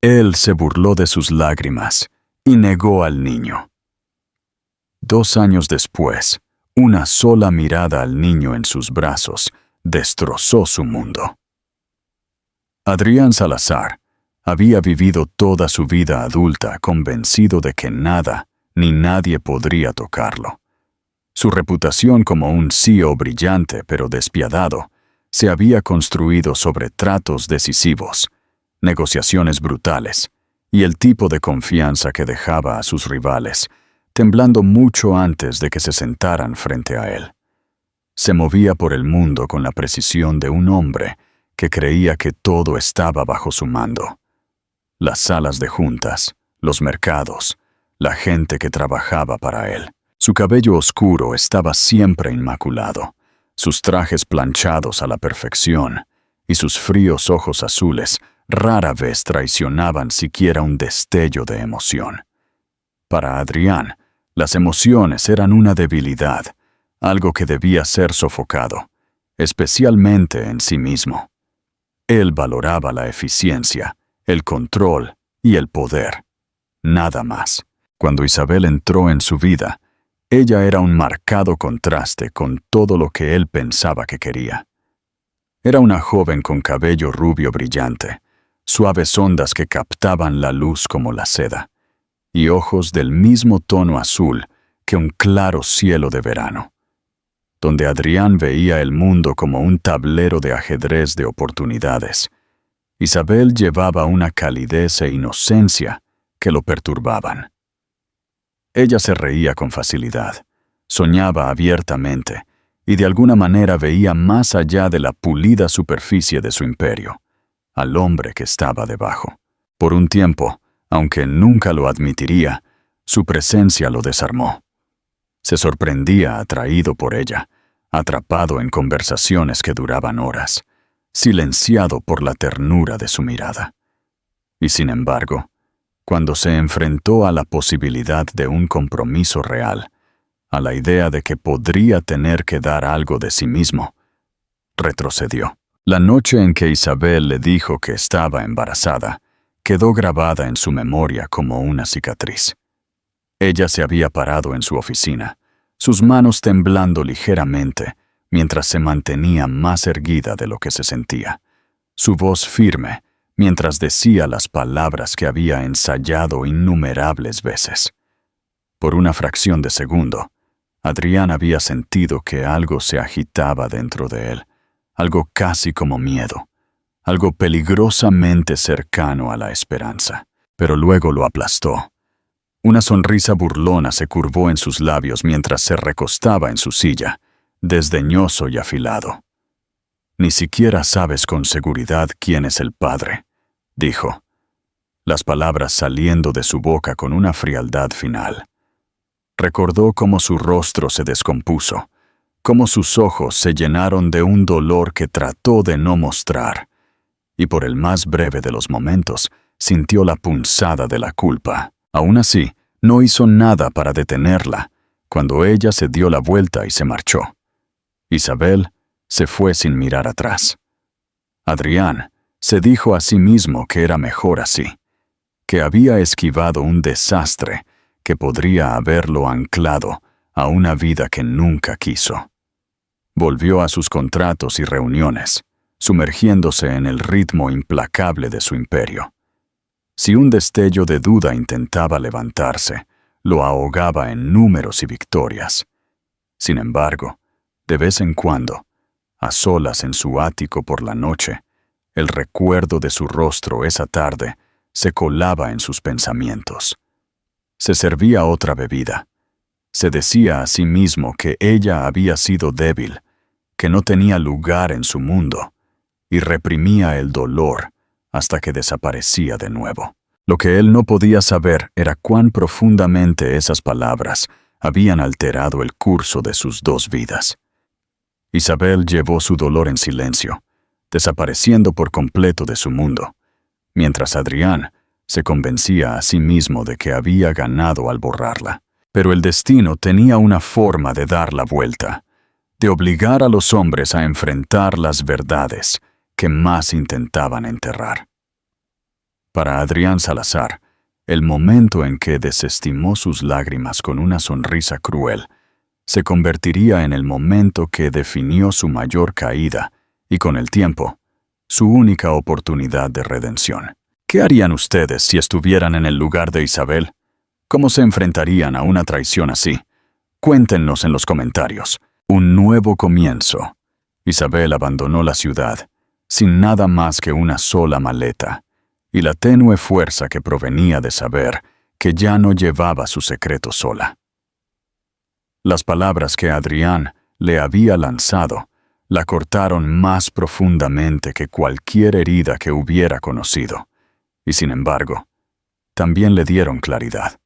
Él se burló de sus lágrimas y negó al niño. 2 años después, una sola mirada al niño en sus brazos destrozó su mundo. Adrián Salazar había vivido toda su vida adulta convencido de que nada ni nadie podría tocarlo. Su reputación como un CEO brillante pero despiadado se había construido sobre tratos decisivos, negociaciones brutales y el tipo de confianza que dejaba a sus rivales, temblando mucho antes de que se sentaran frente a él. Se movía por el mundo con la precisión de un hombre que creía que todo estaba bajo su mando. Las salas de juntas, los mercados, la gente que trabajaba para él. Su cabello oscuro estaba siempre inmaculado, sus trajes planchados a la perfección y sus fríos ojos azules rara vez traicionaban siquiera un destello de emoción. Para Adrián, las emociones eran una debilidad, algo que debía ser sofocado, especialmente en sí mismo. Él valoraba la eficiencia, el control y el poder. Nada más. Cuando Isabel entró en su vida, ella era un marcado contraste con todo lo que él pensaba que quería. Era una joven con cabello rubio brillante, suaves ondas que captaban la luz como la seda, y ojos del mismo tono azul que un claro cielo de verano, donde Adrián veía el mundo como un tablero de ajedrez de oportunidades. Isabel llevaba una calidez e inocencia que lo perturbaban. Ella se reía con facilidad, soñaba abiertamente y de alguna manera veía más allá de la pulida superficie de su imperio, al hombre que estaba debajo. Por un tiempo, aunque nunca lo admitiría, su presencia lo desarmó. Se sorprendía atraído por ella, atrapado en conversaciones que duraban horas, silenciado por la ternura de su mirada. Y sin embargo, cuando se enfrentó a la posibilidad de un compromiso real, a la idea de que podría tener que dar algo de sí mismo, retrocedió. La noche en que Isabel le dijo que estaba embarazada quedó grabada en su memoria como una cicatriz. Ella se había parado en su oficina, sus manos temblando ligeramente mientras se mantenía más erguida de lo que se sentía, su voz firme mientras decía las palabras que había ensayado innumerables veces. Por una fracción de segundo, Adrián había sentido que algo se agitaba dentro de él, algo casi como miedo, algo peligrosamente cercano a la esperanza, pero luego lo aplastó. Una sonrisa burlona se curvó en sus labios mientras se recostaba en su silla, desdeñoso y afilado. «Ni siquiera sabes con seguridad quién es el padre», dijo, las palabras saliendo de su boca con una frialdad final. Recordó cómo su rostro se descompuso, cómo sus ojos se llenaron de un dolor que trató de no mostrar, y por el más breve de los momentos sintió la punzada de la culpa. Aún así, no hizo nada para detenerla, cuando ella se dio la vuelta y se marchó. Isabel se fue sin mirar atrás. Adrián se dijo a sí mismo que era mejor así, que había esquivado un desastre que podría haberlo anclado a una vida que nunca quiso. Volvió a sus contratos y reuniones, sumergiéndose en el ritmo implacable de su imperio. Si un destello de duda intentaba levantarse, lo ahogaba en números y victorias. Sin embargo, de vez en cuando, a solas en su ático por la noche, el recuerdo de su rostro esa tarde se colaba en sus pensamientos. Se servía otra bebida. Se decía a sí mismo que ella había sido débil, que no tenía lugar en su mundo, y reprimía el dolor hasta que desaparecía de nuevo. Lo que él no podía saber era cuán profundamente esas palabras habían alterado el curso de sus 2 vidas. Isabel llevó su dolor en silencio, desapareciendo por completo de su mundo, mientras Adrián se convencía a sí mismo de que había ganado al borrarla. Pero el destino tenía una forma de dar la vuelta. de obligar a los hombres a enfrentar las verdades que más intentaban enterrar. Para Adrián Salazar, el momento en que desestimó sus lágrimas con una sonrisa cruel se convertiría en el momento que definió su mayor caída y, con el tiempo, su única oportunidad de redención. ¿Qué harían ustedes si estuvieran en el lugar de Isabel? ¿Cómo se enfrentarían a una traición así? Cuéntenos en los comentarios. Un nuevo comienzo. Isabel abandonó la ciudad, sin nada más que una sola maleta, y la tenue fuerza que provenía de saber que ya no llevaba su secreto sola. Las palabras que Adrián le había lanzado la cortaron más profundamente que cualquier herida que hubiera conocido, y sin embargo, también le dieron claridad.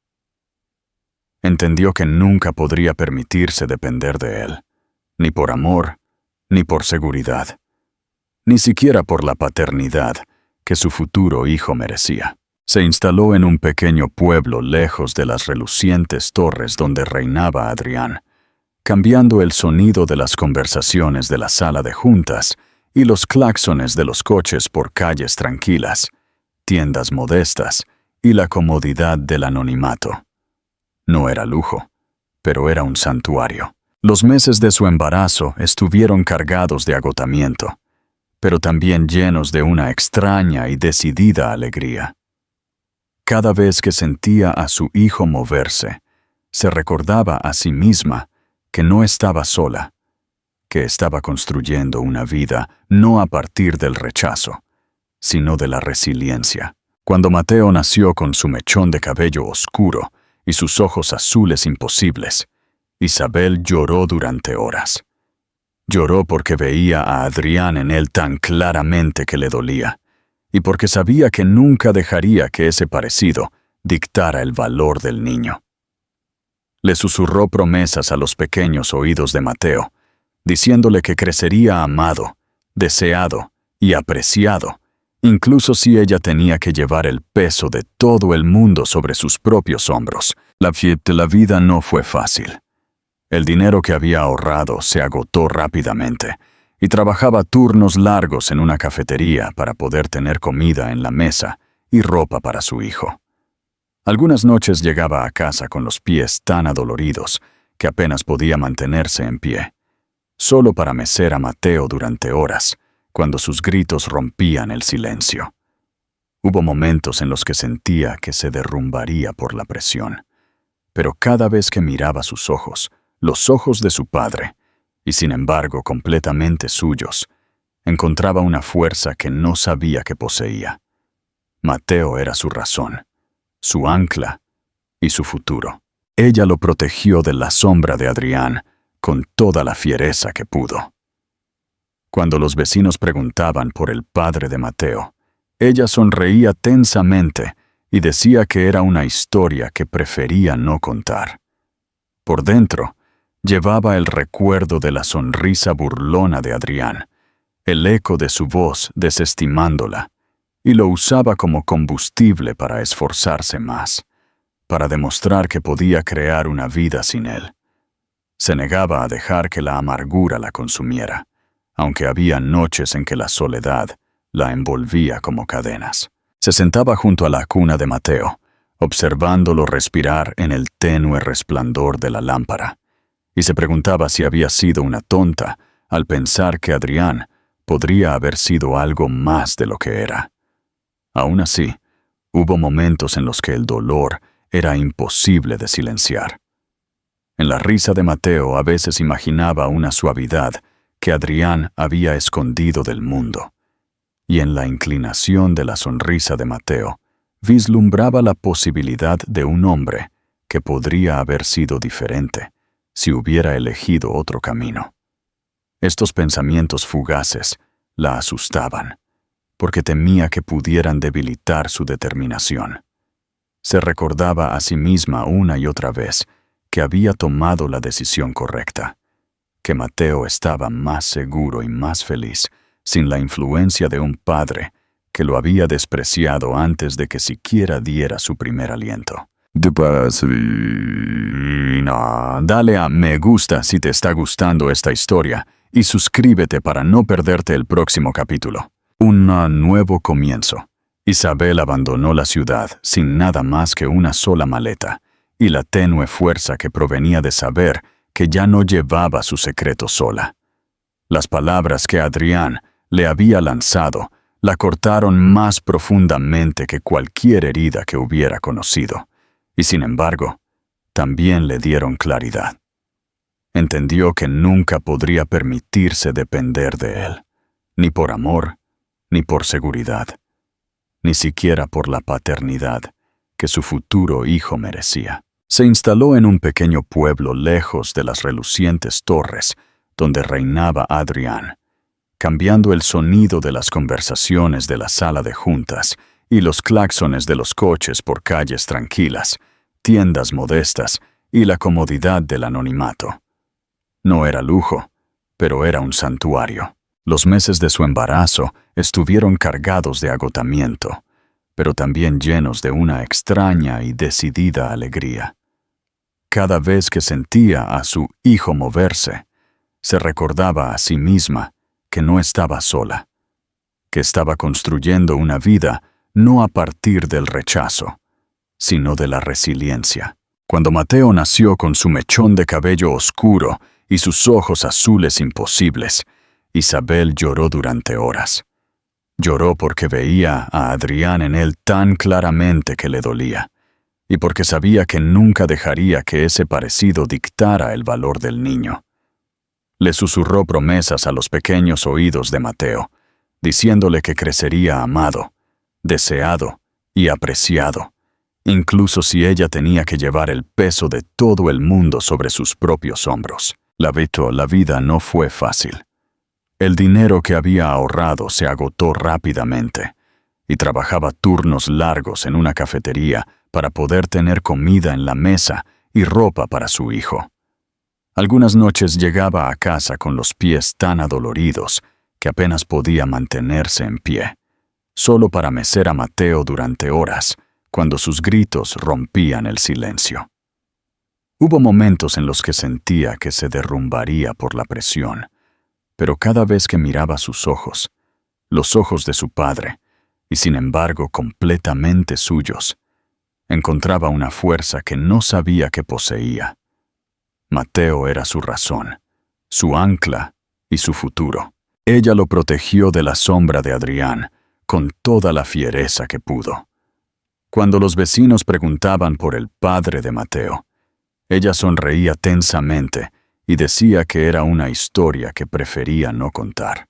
Entendió que nunca podría permitirse depender de él, ni por amor, ni por seguridad, ni siquiera por la paternidad que su futuro hijo merecía. Se instaló en un pequeño pueblo lejos de las relucientes torres donde reinaba Adrián, cambiando el sonido de las conversaciones de la sala de juntas y los claxones de los coches por calles tranquilas, tiendas modestas y la comodidad del anonimato. No era lujo, pero era un santuario. Los meses de su embarazo estuvieron cargados de agotamiento, pero también llenos de una extraña y decidida alegría. Cada vez que sentía a su hijo moverse, se recordaba a sí misma que no estaba sola, que estaba construyendo una vida no a partir del rechazo, sino de la resiliencia. Cuando Mateo nació con su mechón de cabello oscuro y sus ojos azules imposibles, Isabel lloró durante horas. Lloró porque veía a Adrián en él tan claramente que le dolía, y porque sabía que nunca dejaría que ese parecido dictara el valor del niño. Le susurró promesas a los pequeños oídos de Mateo, diciéndole que crecería amado, deseado y apreciado, incluso si ella tenía que llevar el peso de todo el mundo sobre sus propios hombros. La vida no fue fácil. El dinero que había ahorrado se agotó rápidamente y trabajaba turnos largos en una cafetería para poder tener comida en la mesa y ropa para su hijo. Algunas noches llegaba a casa con los pies tan adoloridos que apenas podía mantenerse en pie, solo para mecer a Mateo durante horas, cuando sus gritos rompían el silencio. Hubo momentos en los que sentía que se derrumbaría por la presión, pero cada vez que miraba sus ojos, los ojos de su padre, y sin embargo completamente suyos, encontraba una fuerza que no sabía que poseía. Mateo era su razón, su ancla y su futuro. Ella lo protegió de la sombra de Adrián con toda la fiereza que pudo. Cuando los vecinos preguntaban por el padre de Mateo, ella sonreía tensamente y decía que era una historia que prefería no contar. Por dentro, llevaba el recuerdo de la sonrisa burlona de Adrián, el eco de su voz desestimándola, y lo usaba como combustible para esforzarse más, para demostrar que podía crear una vida sin él. Se negaba a dejar que la amargura la consumiera, aunque había noches en que la soledad la envolvía como cadenas. Se sentaba junto a la cuna de Mateo, observándolo respirar en el tenue resplandor de la lámpara, y se preguntaba si había sido una tonta al pensar que Adrián podría haber sido algo más de lo que era. Aún así, hubo momentos en los que el dolor era imposible de silenciar. En la risa de Mateo a veces imaginaba una suavidad que Adrián había escondido del mundo, y en la inclinación de la sonrisa de Mateo vislumbraba la posibilidad de un hombre que podría haber sido diferente si hubiera elegido otro camino. Estos pensamientos fugaces la asustaban, porque temía que pudieran debilitar su determinación. Se recordaba a sí misma una y otra vez que había tomado la decisión correcta, que Mateo estaba más seguro y más feliz sin la influencia de un padre que lo había despreciado antes de que siquiera diera su primer aliento. Dale a me gusta si te está gustando esta historia y suscríbete para no perderte el próximo capítulo. Un nuevo comienzo. Isabel abandonó la ciudad sin nada más que una sola maleta y la tenue fuerza que provenía de saber que ya no llevaba su secreto sola. Las palabras que Adrián le había lanzado la cortaron más profundamente que cualquier herida que hubiera conocido, y sin embargo, también le dieron claridad. Entendió que nunca podría permitirse depender de él, ni por amor, ni por seguridad, ni siquiera por la paternidad que su futuro hijo merecía. Se instaló en un pequeño pueblo lejos de las relucientes torres donde reinaba Adrián, cambiando el sonido de las conversaciones de la sala de juntas y los claxones de los coches por calles tranquilas, tiendas modestas y la comodidad del anonimato. No era lujo, pero era un santuario. Los meses de su embarazo estuvieron cargados de agotamiento, pero también llenos de una extraña y decidida alegría. Cada vez que sentía a su hijo moverse, se recordaba a sí misma que no estaba sola, que estaba construyendo una vida no a partir del rechazo, sino de la resiliencia. Cuando Mateo nació con su mechón de cabello oscuro y sus ojos azules imposibles, Isabel lloró durante horas. Lloró porque veía a Adrián en él tan claramente que le dolía, y porque sabía que nunca dejaría que ese parecido dictara el valor del niño. Le susurró promesas a los pequeños oídos de Mateo, diciéndole que crecería amado, deseado y apreciado, incluso si ella tenía que llevar el peso de todo el mundo sobre sus propios hombros. La vida no fue fácil. El dinero que había ahorrado se agotó rápidamente, y trabajaba turnos largos en una cafetería para poder tener comida en la mesa y ropa para su hijo. Algunas noches llegaba a casa con los pies tan adoloridos que apenas podía mantenerse en pie, solo para mecer a Mateo durante horas, cuando sus gritos rompían el silencio. Hubo momentos en los que sentía que se derrumbaría por la presión, pero cada vez que miraba sus ojos, los ojos de su padre, y sin embargo completamente suyos, encontraba una fuerza que no sabía que poseía. Mateo era su razón, su ancla y su futuro. Ella lo protegió de la sombra de Adrián con toda la fiereza que pudo. Cuando los vecinos preguntaban por el padre de Mateo, ella sonreía tensamente y decía que era una historia que prefería no contar.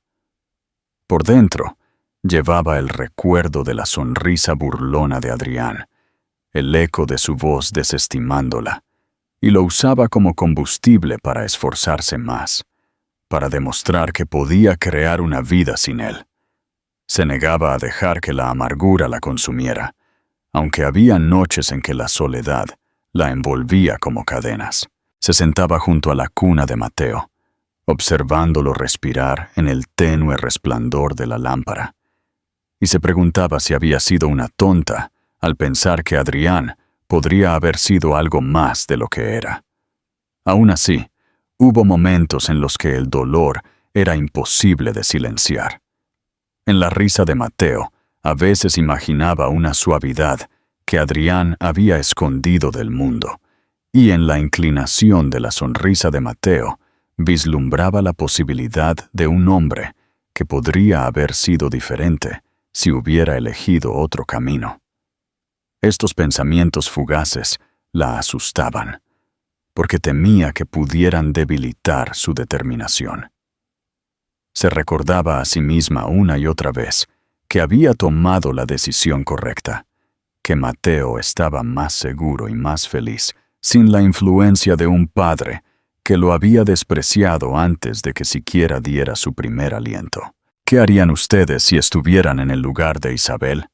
Por dentro, llevaba el recuerdo de la sonrisa burlona de Adrián, el eco de su voz desestimándola, y lo usaba como combustible para esforzarse más, para demostrar que podía crear una vida sin él. Se negaba a dejar que la amargura la consumiera, aunque había noches en que la soledad la envolvía como cadenas. Se sentaba junto a la cuna de Mateo, observándolo respirar en el tenue resplandor de la lámpara, y se preguntaba si había sido una tonta al pensar que Adrián podría haber sido algo más de lo que era. Aún así, hubo momentos en los que el dolor era imposible de silenciar. En la risa de Mateo, a veces imaginaba una suavidad que Adrián había escondido del mundo, y en la inclinación de la sonrisa de Mateo vislumbraba la posibilidad de un hombre que podría haber sido diferente si hubiera elegido otro camino. Estos pensamientos fugaces la asustaban, porque temía que pudieran debilitar su determinación. Se recordaba a sí misma una y otra vez que había tomado la decisión correcta, que Mateo estaba más seguro y más feliz sin la influencia de un padre que lo había despreciado antes de que siquiera diera su primer aliento. ¿Qué harían ustedes si estuvieran en el lugar de Isabel?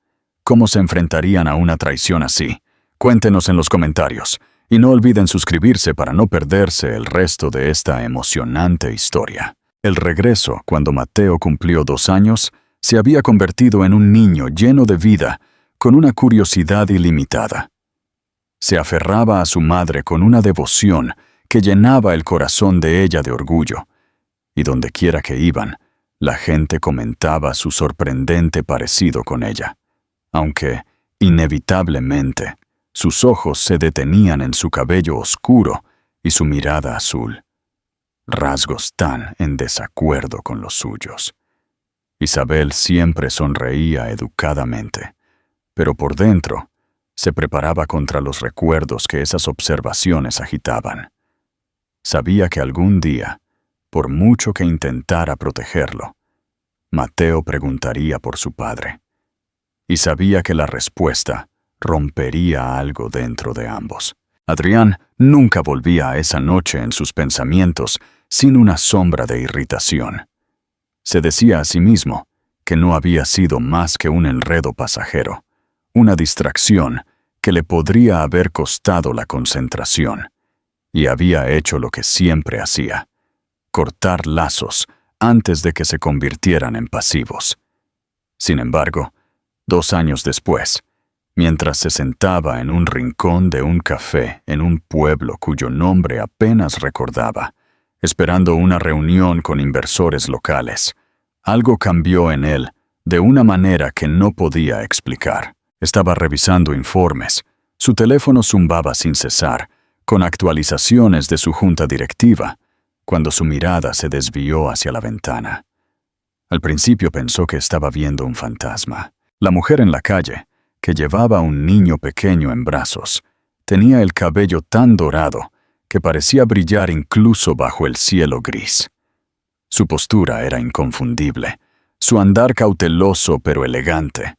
¿Cómo se enfrentarían a una traición así? Cuéntenos en los comentarios, y no olviden suscribirse para no perderse el resto de esta emocionante historia. El regreso, cuando Mateo cumplió 2 años, se había convertido en un niño lleno de vida, con una curiosidad ilimitada. Se aferraba a su madre con una devoción que llenaba el corazón de ella de orgullo, y dondequiera que iban, la gente comentaba su sorprendente parecido con ella, aunque, inevitablemente, sus ojos se detenían en su cabello oscuro y su mirada azul, rasgos tan en desacuerdo con los suyos. Isabel siempre sonreía educadamente, pero por dentro se preparaba contra los recuerdos que esas observaciones agitaban. Sabía que algún día, por mucho que intentara protegerlo, Mateo preguntaría por su padre, y sabía que la respuesta rompería algo dentro de ambos. Adrián nunca volvía a esa noche en sus pensamientos sin una sombra de irritación. Se decía a sí mismo que no había sido más que un enredo pasajero, una distracción que le podría haber costado la concentración, y había hecho lo que siempre hacía: cortar lazos antes de que se convirtieran en pasivos. Sin embargo, 2 años después, mientras se sentaba en un rincón de un café en un pueblo cuyo nombre apenas recordaba, esperando una reunión con inversores locales, algo cambió en él de una manera que no podía explicar. Estaba revisando informes. Su teléfono zumbaba sin cesar, con actualizaciones de su junta directiva, cuando su mirada se desvió hacia la ventana. Al principio pensó que estaba viendo un fantasma. La mujer en la calle, que llevaba a un niño pequeño en brazos, tenía el cabello tan dorado que parecía brillar incluso bajo el cielo gris. Su postura era inconfundible, su andar cauteloso pero elegante,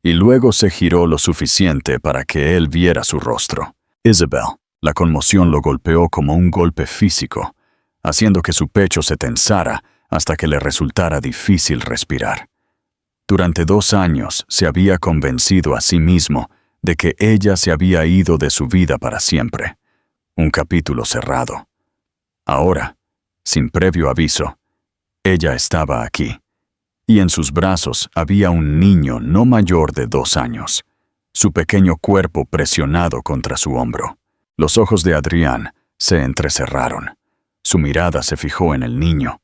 y luego se giró lo suficiente para que él viera su rostro. Isabel. La conmoción lo golpeó como un golpe físico, haciendo que su pecho se tensara hasta que le resultara difícil respirar. Durante 2 años se había convencido a sí mismo de que ella se había ido de su vida para siempre. Un capítulo cerrado. Ahora, sin previo aviso, ella estaba aquí, y en sus brazos había un niño no mayor de 2 años, su pequeño cuerpo presionado contra su hombro. Los ojos de Adrián se entrecerraron, su mirada se fijó en el niño,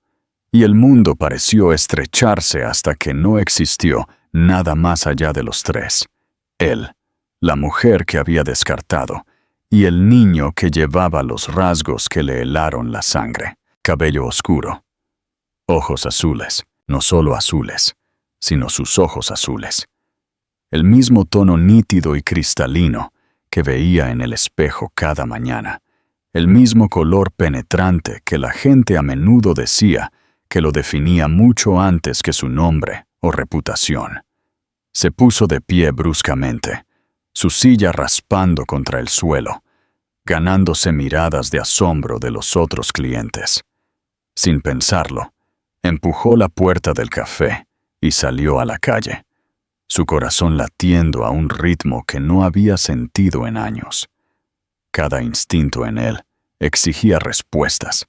y el mundo pareció estrecharse hasta que no existió nada más allá de los tres: él, la mujer que había descartado, y el niño que llevaba los rasgos que le helaron la sangre. Cabello oscuro, ojos azules, no solo azules, sino sus ojos azules. El mismo tono nítido y cristalino que veía en el espejo cada mañana, el mismo color penetrante que la gente a menudo decía que lo definía mucho antes que su nombre o reputación. Se puso de pie bruscamente, su silla raspando contra el suelo, ganándose miradas de asombro de los otros clientes. Sin pensarlo, empujó la puerta del café y salió a la calle, su corazón latiendo a un ritmo que no había sentido en años. Cada instinto en él exigía respuestas,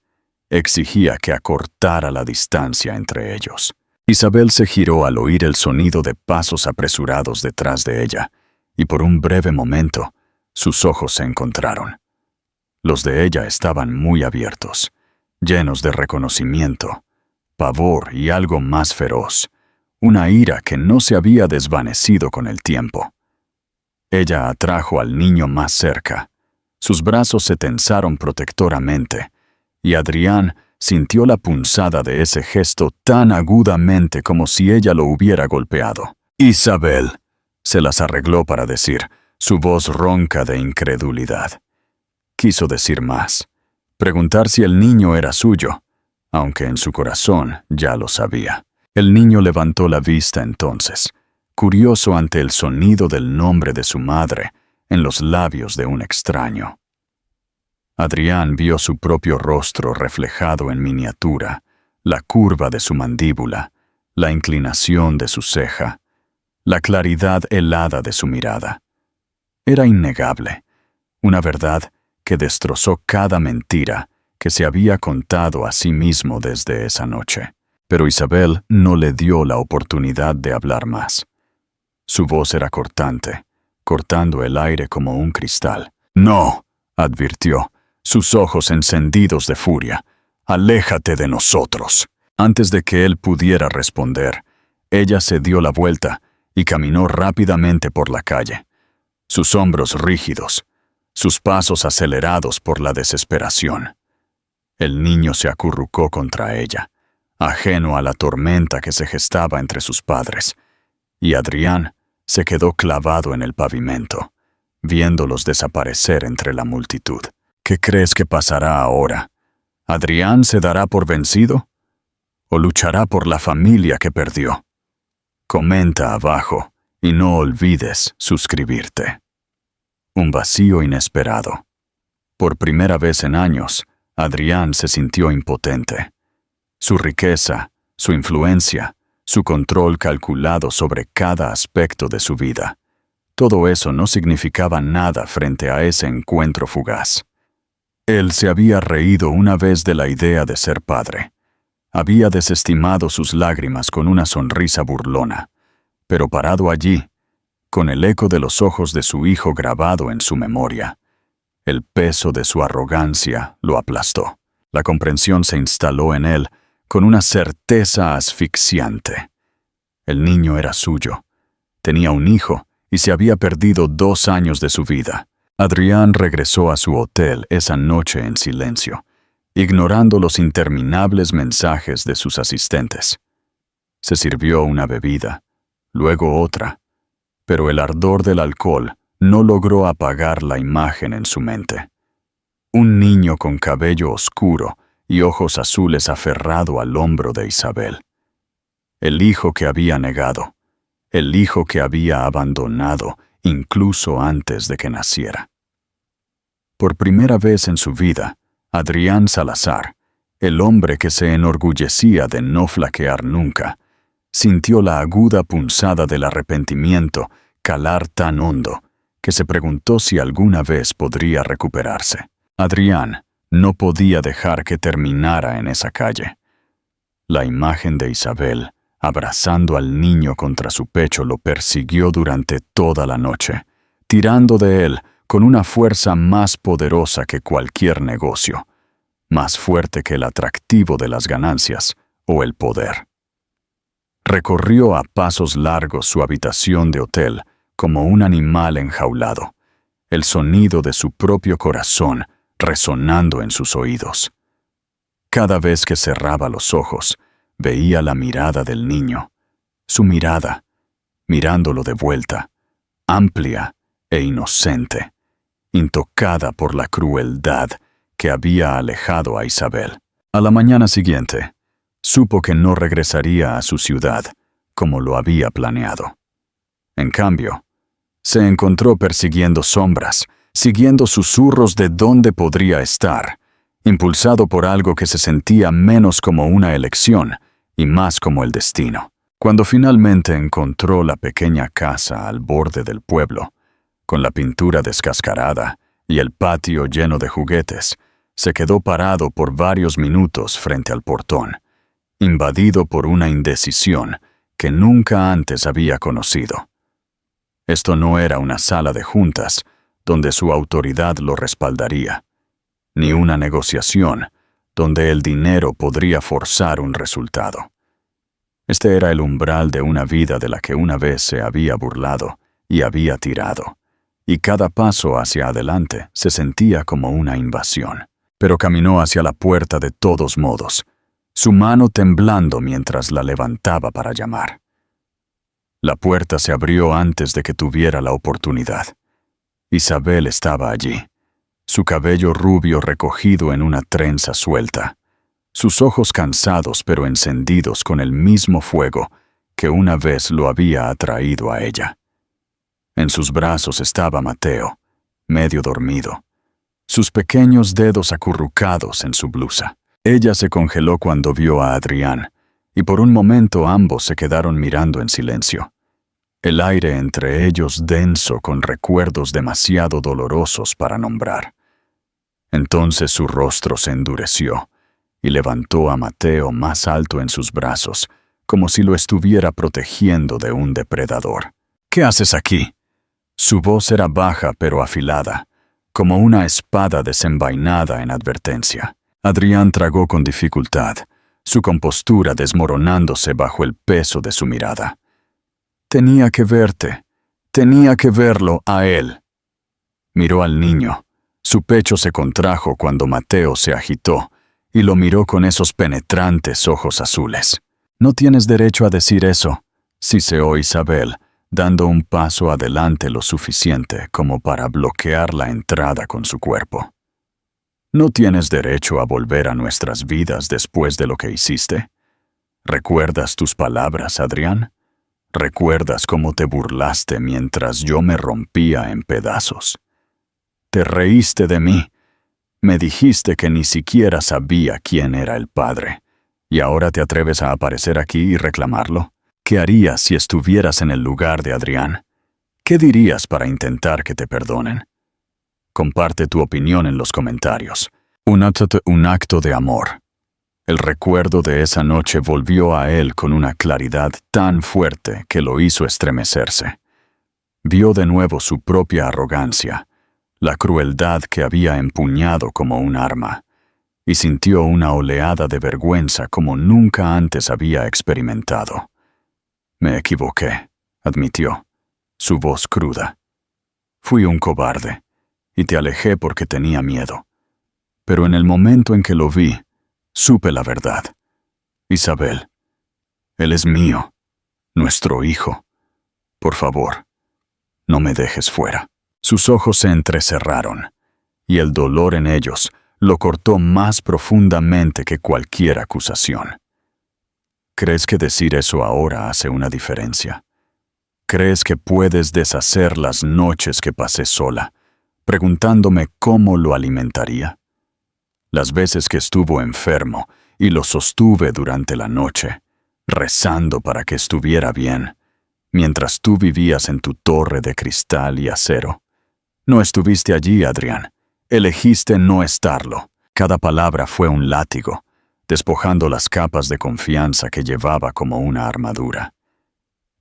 exigía que acortara la distancia entre ellos. Isabel se giró al oír el sonido de pasos apresurados detrás de ella, y por un breve momento sus ojos se encontraron. Los de ella estaban muy abiertos, llenos de reconocimiento, pavor y algo más feroz, una ira que no se había desvanecido con el tiempo. Ella atrajo al niño más cerca, sus brazos se tensaron protectoramente, y Adrián sintió la punzada de ese gesto tan agudamente como si ella lo hubiera golpeado. «Isabel», se las arregló para decir, su voz ronca de incredulidad. Quiso decir más, preguntar si el niño era suyo, aunque en su corazón ya lo sabía. El niño levantó la vista entonces, curioso ante el sonido del nombre de su madre en los labios de un extraño. Adrián vio su propio rostro reflejado en miniatura, la curva de su mandíbula, la inclinación de su ceja, la claridad helada de su mirada. Era innegable, una verdad que destrozó cada mentira que se había contado a sí mismo desde esa noche. Pero Isabel no le dio la oportunidad de hablar más. Su voz era cortante, cortando el aire como un cristal. No, advirtió, sus ojos encendidos de furia. Aléjate de nosotros. Antes de que él pudiera responder, ella se dio la vuelta y caminó rápidamente por la calle. Sus hombros rígidos, sus pasos acelerados por la desesperación. El niño se acurrucó contra ella, ajeno a la tormenta que se gestaba entre sus padres, y Adrián se quedó clavado en el pavimento, viéndolos desaparecer entre la multitud. ¿Qué crees que pasará ahora? ¿Adrián se dará por vencido? ¿O luchará por la familia que perdió? Comenta abajo y no olvides suscribirte. Un vacío inesperado. Por primera vez en años, Adrián se sintió impotente. Su riqueza, su influencia, su control calculado sobre cada aspecto de su vida. Todo eso no significaba nada frente a ese encuentro fugaz. Él se había reído una vez de la idea de ser padre. Había desestimado sus lágrimas con una sonrisa burlona, pero parado allí, con el eco de los ojos de su hijo grabado en su memoria, el peso de su arrogancia lo aplastó. La comprensión se instaló en él con una certeza asfixiante. El niño era suyo. Tenía un hijo y se había perdido 2 años de su vida. Adrián regresó a su hotel esa noche en silencio, ignorando los interminables mensajes de sus asistentes. Se sirvió una bebida, luego otra, pero el ardor del alcohol no logró apagar la imagen en su mente. Un niño con cabello oscuro y ojos azules aferrado al hombro de Isabel. El hijo que había negado, el hijo que había abandonado incluso antes de que naciera. Por primera vez en su vida, Adrián Salazar, el hombre que se enorgullecía de no flaquear nunca, sintió la aguda punzada del arrepentimiento calar tan hondo que se preguntó si alguna vez podría recuperarse. Adrián no podía dejar que terminara en esa calle. La imagen de Isabel, abrazando al niño contra su pecho, lo persiguió durante toda la noche, tirando de él con una fuerza más poderosa que cualquier negocio, más fuerte que el atractivo de las ganancias o el poder. Recorrió a pasos largos su habitación de hotel como un animal enjaulado, el sonido de su propio corazón resonando en sus oídos. Cada vez que cerraba los ojos, veía la mirada del niño, su mirada, mirándolo de vuelta, amplia e inocente, intocada por la crueldad que había alejado a Isabel. A la mañana siguiente, supo que no regresaría a su ciudad como lo había planeado. En cambio, se encontró persiguiendo sombras, siguiendo susurros de dónde podría estar, impulsado por algo que se sentía menos como una elección y más como el destino. Cuando finalmente encontró la pequeña casa al borde del pueblo, con la pintura descascarada y el patio lleno de juguetes, se quedó parado por varios minutos frente al portón, invadido por una indecisión que nunca antes había conocido. Esto no era una sala de juntas donde su autoridad lo respaldaría, ni una negociación donde el dinero podría forzar un resultado. Este era el umbral de una vida de la que una vez se había burlado y había tirado, y cada paso hacia adelante se sentía como una invasión. Pero caminó hacia la puerta de todos modos, su mano temblando mientras la levantaba para llamar. La puerta se abrió antes de que tuviera la oportunidad. Isabel estaba allí, su cabello rubio recogido en una trenza suelta, sus ojos cansados pero encendidos con el mismo fuego que una vez lo había atraído a ella. En sus brazos estaba Mateo, medio dormido, sus pequeños dedos acurrucados en su blusa. Ella se congeló cuando vio a Adrián, y por un momento ambos se quedaron mirando en silencio. El aire entre ellos denso con recuerdos demasiado dolorosos para nombrar. Entonces su rostro se endureció, y levantó a Mateo más alto en sus brazos, como si lo estuviera protegiendo de un depredador. «¿Qué haces aquí?» Su voz era baja pero afilada, como una espada desenvainada en advertencia. Adrián tragó con dificultad, su compostura desmoronándose bajo el peso de su mirada. Tenía que verte, tenía que verlo a él. Miró al niño. Su pecho se contrajo cuando Mateo se agitó y lo miró con esos penetrantes ojos azules. «No tienes derecho a decir eso», siseó Isabel, dando un paso adelante lo suficiente como para bloquear la entrada con su cuerpo. «¿No tienes derecho a volver a nuestras vidas después de lo que hiciste? ¿Recuerdas tus palabras, Adrián? ¿Recuerdas cómo te burlaste mientras yo me rompía en pedazos? Te reíste de mí. Me dijiste que ni siquiera sabía quién era el padre. ¿Y ahora te atreves a aparecer aquí y reclamarlo? ¿Qué harías si estuvieras en el lugar de Adrián? ¿Qué dirías para intentar que te perdonen? Comparte tu opinión en los comentarios. Un acto de amor. El recuerdo de esa noche volvió a él con una claridad tan fuerte que lo hizo estremecerse. Vio de nuevo su propia arrogancia, la crueldad que había empuñado como un arma, y sintió una oleada de vergüenza como nunca antes había experimentado. «Me equivoqué», admitió, su voz cruda. «Fui un cobarde, y te alejé porque tenía miedo. Pero en el momento en que lo vi, supe la verdad. Isabel, él es mío, nuestro hijo. Por favor, no me dejes fuera». Sus ojos se entrecerraron, y el dolor en ellos lo cortó más profundamente que cualquier acusación. ¿Crees que decir eso ahora hace una diferencia? ¿Crees que puedes deshacer las noches que pasé sola, preguntándome cómo lo alimentaría? Las veces que estuvo enfermo y lo sostuve durante la noche, rezando para que estuviera bien, mientras tú vivías en tu torre de cristal y acero. No estuviste allí, Adrián. Elegiste no estarlo. Cada palabra fue un látigo, despojando las capas de confianza que llevaba como una armadura.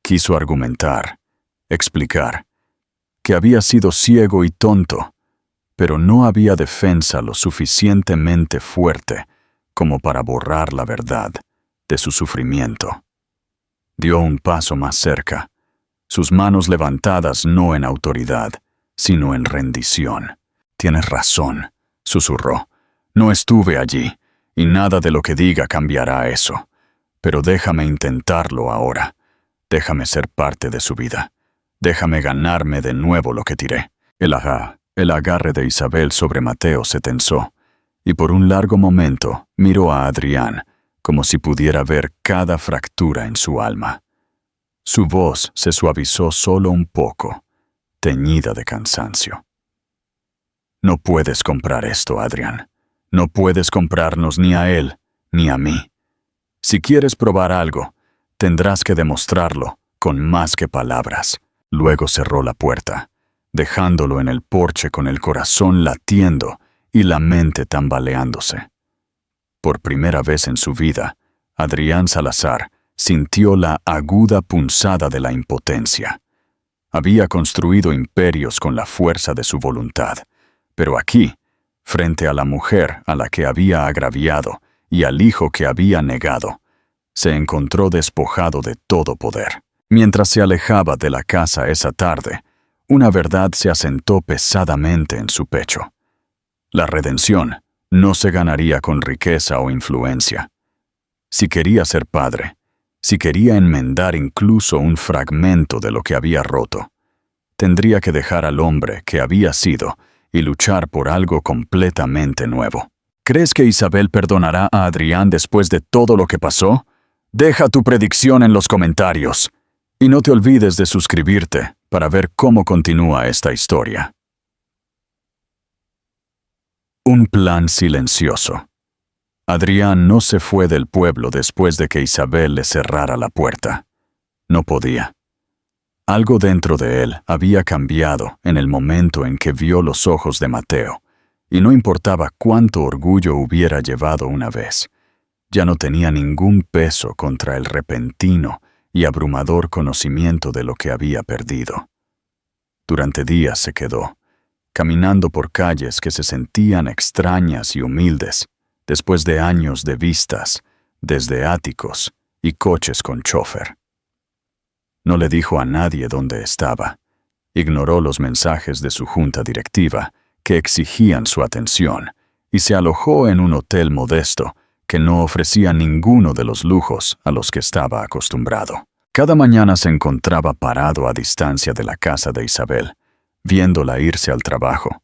Quiso argumentar, explicar, que había sido ciego y tonto, pero no había defensa lo suficientemente fuerte como para borrar la verdad de su sufrimiento. Dio un paso más cerca, sus manos levantadas no en autoridad, sino en rendición. «Tienes razón», susurró. «No estuve allí, y nada de lo que diga cambiará eso. Pero déjame intentarlo ahora. Déjame ser parte de su vida. Déjame ganarme de nuevo lo que tiré». El agarre de Isabel sobre Mateo se tensó, y por un largo momento miró a Adrián como si pudiera ver cada fractura en su alma. Su voz se suavizó solo un poco, teñida de cansancio. «No puedes comprar esto, Adrián. No puedes comprarnos ni a él, ni a mí. Si quieres probar algo, tendrás que demostrarlo con más que palabras». Luego cerró la puerta, dejándolo en el porche con el corazón latiendo y la mente tambaleándose. Por primera vez en su vida, Adrián Salazar sintió la aguda punzada de la impotencia. Había construido imperios con la fuerza de su voluntad, pero aquí, frente a la mujer a la que había agraviado y al hijo que había negado, se encontró despojado de todo poder. Mientras se alejaba de la casa esa tarde, una verdad se asentó pesadamente en su pecho. La redención no se ganaría con riqueza o influencia. Si quería ser padre, si quería enmendar incluso un fragmento de lo que había roto, tendría que dejar al hombre que había sido y luchar por algo completamente nuevo. ¿Crees que Isabel perdonará a Adrián después de todo lo que pasó? Deja tu predicción en los comentarios. Y no te olvides de suscribirte para ver cómo continúa esta historia. Un plan silencioso. Adrián no se fue del pueblo después de que Isabel le cerrara la puerta. No podía. Algo dentro de él había cambiado en el momento en que vio los ojos de Mateo, y no importaba cuánto orgullo hubiera llevado una vez. Ya no tenía ningún peso contra el repentino y abrumador conocimiento de lo que había perdido. Durante días se quedó, caminando por calles que se sentían extrañas y humildes, después de años de vistas, desde áticos y coches con chofer. No le dijo a nadie dónde estaba. Ignoró los mensajes de su junta directiva, que exigían su atención, y se alojó en un hotel modesto que no ofrecía ninguno de los lujos a los que estaba acostumbrado. Cada mañana se encontraba parado a distancia de la casa de Isabel, viéndola irse al trabajo,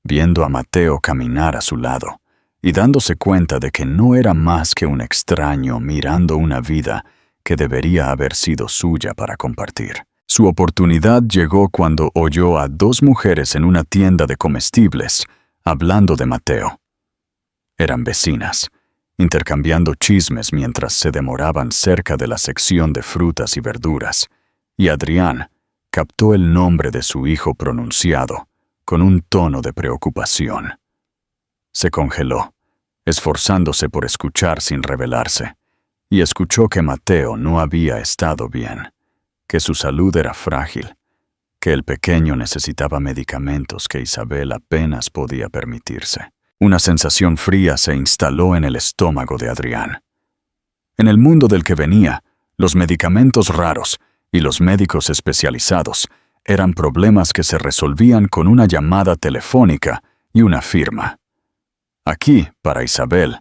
viendo a Mateo caminar a su lado, y dándose cuenta de que no era más que un extraño mirando una vida que debería haber sido suya para compartir. Su oportunidad llegó cuando oyó a dos mujeres en una tienda de comestibles hablando de Mateo. Eran vecinas, intercambiando chismes mientras se demoraban cerca de la sección de frutas y verduras, y Adrián captó el nombre de su hijo pronunciado con un tono de preocupación. Se congeló, esforzándose por escuchar sin rebelarse, y escuchó que Mateo no había estado bien, que su salud era frágil, que el pequeño necesitaba medicamentos que Isabel apenas podía permitirse. Una sensación fría se instaló en el estómago de Adrián. En el mundo del que venía, los medicamentos raros y los médicos especializados eran problemas que se resolvían con una llamada telefónica y una firma. Aquí, para Isabel,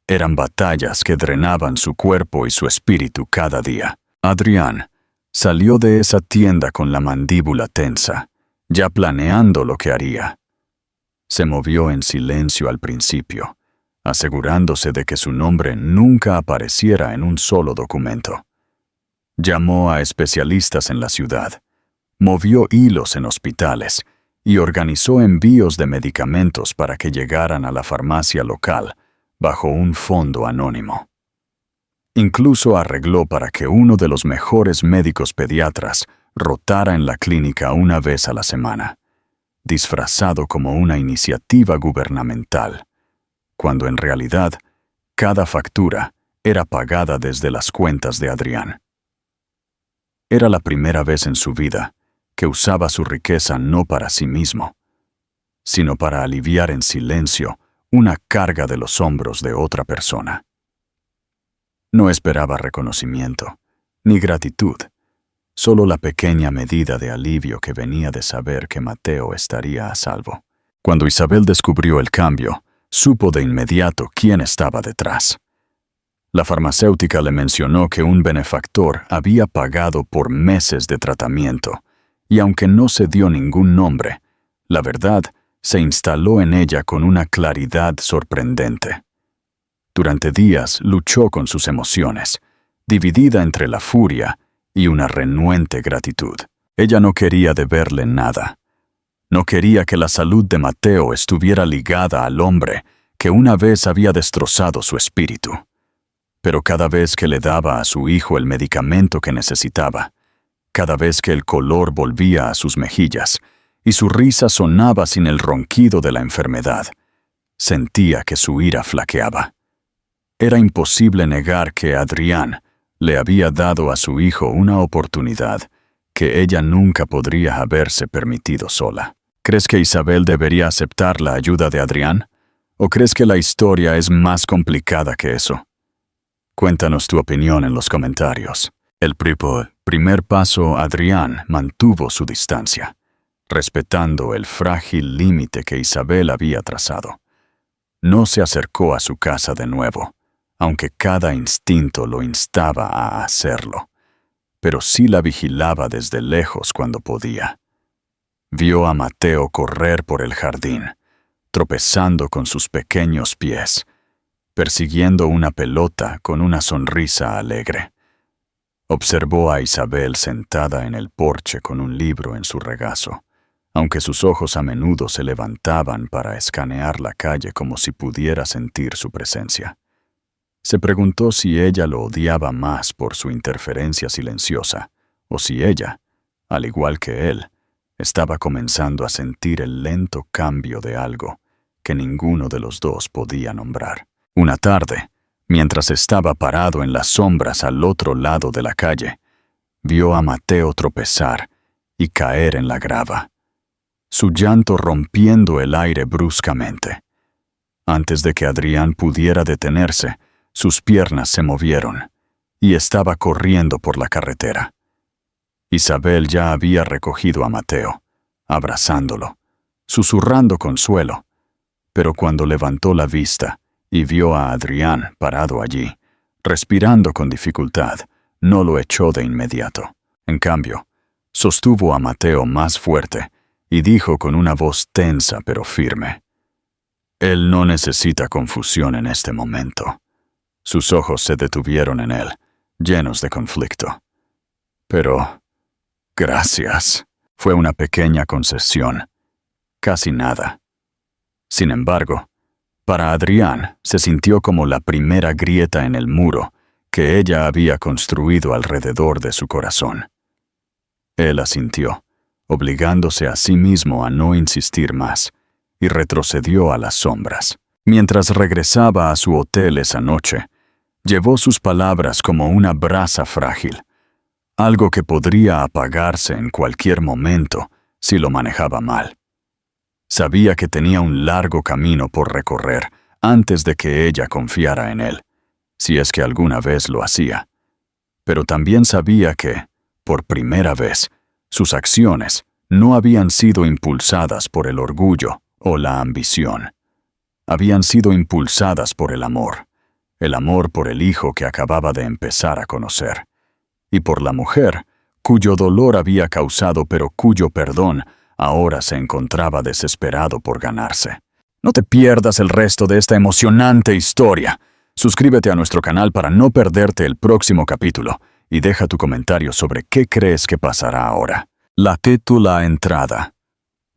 eran batallas que drenaban su cuerpo y su espíritu cada día. Adrián salió de esa tienda con la mandíbula tensa, ya planeando lo que haría. Se movió en silencio al principio, asegurándose de que su nombre nunca apareciera en un solo documento. Llamó a especialistas en la ciudad, movió hilos en hospitales y organizó envíos de medicamentos para que llegaran a la farmacia local bajo un fondo anónimo. Incluso arregló para que uno de los mejores médicos pediatras rotara en la clínica una vez a la semana, disfrazado como una iniciativa gubernamental, cuando en realidad cada factura era pagada desde las cuentas de Adrián. Era la primera vez en su vida que usaba su riqueza no para sí mismo, sino para aliviar en silencio una carga de los hombros de otra persona. No esperaba reconocimiento, ni gratitud, solo la pequeña medida de alivio que venía de saber que Mateo estaría a salvo. Cuando Isabel descubrió el cambio, supo de inmediato quién estaba detrás. La farmacéutica le mencionó que un benefactor había pagado por meses de tratamiento, y aunque no se dio ningún nombre, la verdad se instaló en ella con una claridad sorprendente. Durante días luchó con sus emociones, dividida entre la furia y una renuente gratitud. Ella no quería deberle nada. No quería que la salud de Mateo estuviera ligada al hombre que una vez había destrozado su espíritu. Pero cada vez que le daba a su hijo el medicamento que necesitaba, cada vez que el color volvía a sus mejillas y su risa sonaba sin el ronquido de la enfermedad, sentía que su ira flaqueaba. Era imposible negar que Adrián le había dado a su hijo una oportunidad que ella nunca podría haberse permitido sola. ¿Crees que Isabel debería aceptar la ayuda de Adrián? ¿O crees que la historia es más complicada que eso? Cuéntanos tu opinión en los comentarios. El primer paso, Adrián mantuvo su distancia, respetando el frágil límite que Isabel había trazado. No se acercó a su casa de nuevo, aunque cada instinto lo instaba a hacerlo, pero sí la vigilaba desde lejos cuando podía. Vio a Mateo correr por el jardín, tropezando con sus pequeños pies, persiguiendo una pelota con una sonrisa alegre. Observó a Isabel sentada en el porche con un libro en su regazo, aunque sus ojos a menudo se levantaban para escanear la calle como si pudiera sentir su presencia. Se preguntó si ella lo odiaba más por su interferencia silenciosa, o si ella, al igual que él, estaba comenzando a sentir el lento cambio de algo que ninguno de los dos podía nombrar. Una tarde, mientras estaba parado en las sombras al otro lado de la calle, vio a Mateo tropezar y caer en la grava. su llanto rompiendo el aire bruscamente. Antes de que Adrián pudiera detenerse, sus piernas se movieron, y estaba corriendo por la carretera. Isabel ya había recogido a Mateo, abrazándolo, susurrando consuelo, pero cuando levantó la vista y vio a Adrián parado allí, respirando con dificultad, no lo echó de inmediato. En cambio, sostuvo a Mateo más fuerte y dijo con una voz tensa pero firme: «Él no necesita confusión en este momento». Sus ojos se detuvieron en él, llenos de conflicto. «Pero, gracias». Fue una pequeña concesión. Casi nada. Sin embargo, para Adrián se sintió como la primera grieta en el muro que ella había construido alrededor de su corazón. Él asintió, obligándose a sí mismo a no insistir más, y retrocedió a las sombras. Mientras regresaba a su hotel esa noche, llevó sus palabras como una brasa frágil, algo que podría apagarse en cualquier momento si lo manejaba mal. Sabía que tenía un largo camino por recorrer antes de que ella confiara en él, si es que alguna vez lo hacía. Pero también sabía que, por primera vez, sus acciones no habían sido impulsadas por el orgullo o la ambición. Habían sido impulsadas por el amor por el hijo que acababa de empezar a conocer, y por la mujer cuyo dolor había causado pero cuyo perdón ahora se encontraba desesperado por ganarse. No te pierdas el resto de esta emocionante historia. Suscríbete a nuestro canal para no perderte el próximo capítulo y deja tu comentario sobre qué crees que pasará ahora. La títula entrada.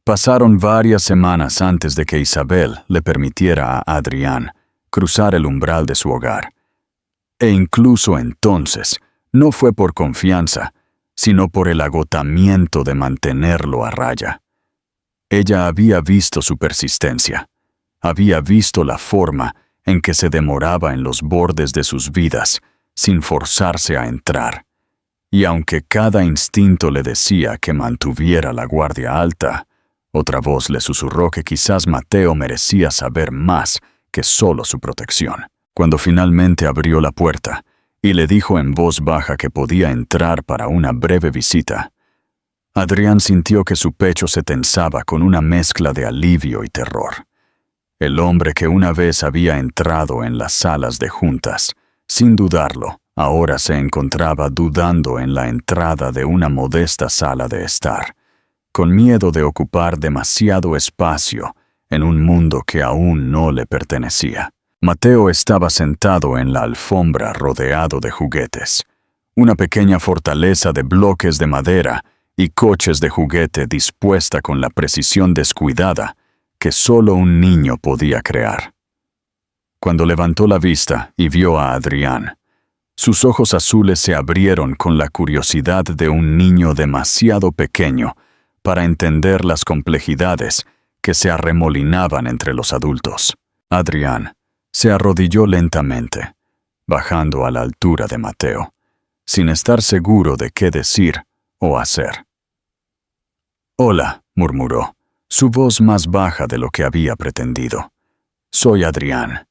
Pasaron varias semanas antes de que Isabel le permitiera a Adrián cruzar el umbral de su hogar. E incluso entonces, no fue por confianza, sino por el agotamiento de mantenerlo a raya. Ella había visto su persistencia, había visto la forma en que se demoraba en los bordes de sus vidas, sin forzarse a entrar. Y aunque cada instinto le decía que mantuviera la guardia alta, otra voz le susurró que quizás Mateo merecía saber más que solo su protección. Cuando finalmente abrió la puerta y le dijo en voz baja que podía entrar para una breve visita, Adrián sintió que su pecho se tensaba con una mezcla de alivio y terror. El hombre que una vez había entrado en las salas de juntas, sin dudarlo, ahora se encontraba dudando en la entrada de una modesta sala de estar, con miedo de ocupar demasiado espacio en un mundo que aún no le pertenecía. Mateo estaba sentado en la alfombra rodeado de juguetes, una pequeña fortaleza de bloques de madera y coches de juguete dispuesta con la precisión descuidada que solo un niño podía crear. Cuando levantó la vista y vio a Adrián, sus ojos azules se abrieron con la curiosidad de un niño demasiado pequeño para entender las complejidades que se arremolinaban entre los adultos. Adrián se arrodilló lentamente, bajando a la altura de Mateo, sin estar seguro de qué decir o hacer. «Hola», murmuró, su voz más baja de lo que había pretendido. «Soy Adrián».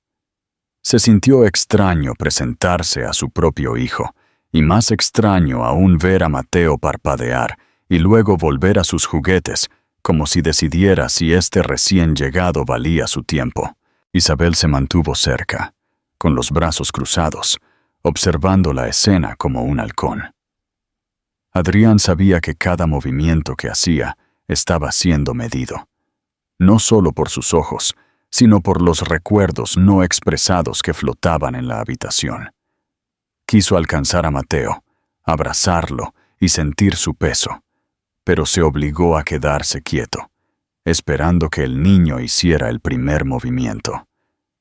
Se sintió extraño presentarse a su propio hijo, y más extraño aún ver a Mateo parpadear y luego volver a sus juguetes, como si decidiera si este recién llegado valía su tiempo. Isabel se mantuvo cerca, con los brazos cruzados, observando la escena como un halcón. Adrián sabía que cada movimiento que hacía estaba siendo medido, no solo por sus ojos, sino por los recuerdos no expresados que flotaban en la habitación. Quiso alcanzar a Mateo, abrazarlo y sentir su peso, pero se obligó a quedarse quieto, esperando que el niño hiciera el primer movimiento.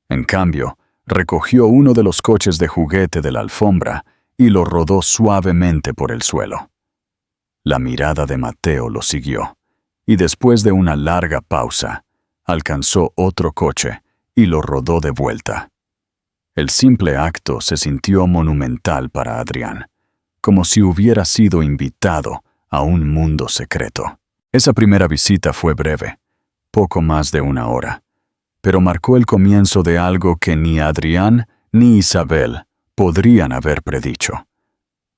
En cambio, recogió uno de los coches de juguete de la alfombra y lo rodó suavemente por el suelo. La mirada de Mateo lo siguió, y después de una larga pausa, alcanzó otro coche y lo rodó de vuelta. El simple acto se sintió monumental para Adrián, como si hubiera sido invitado a un mundo secreto. Esa primera visita fue breve, poco más de 1 hora, pero marcó el comienzo de algo que ni Adrián ni Isabel podrían haber predicho.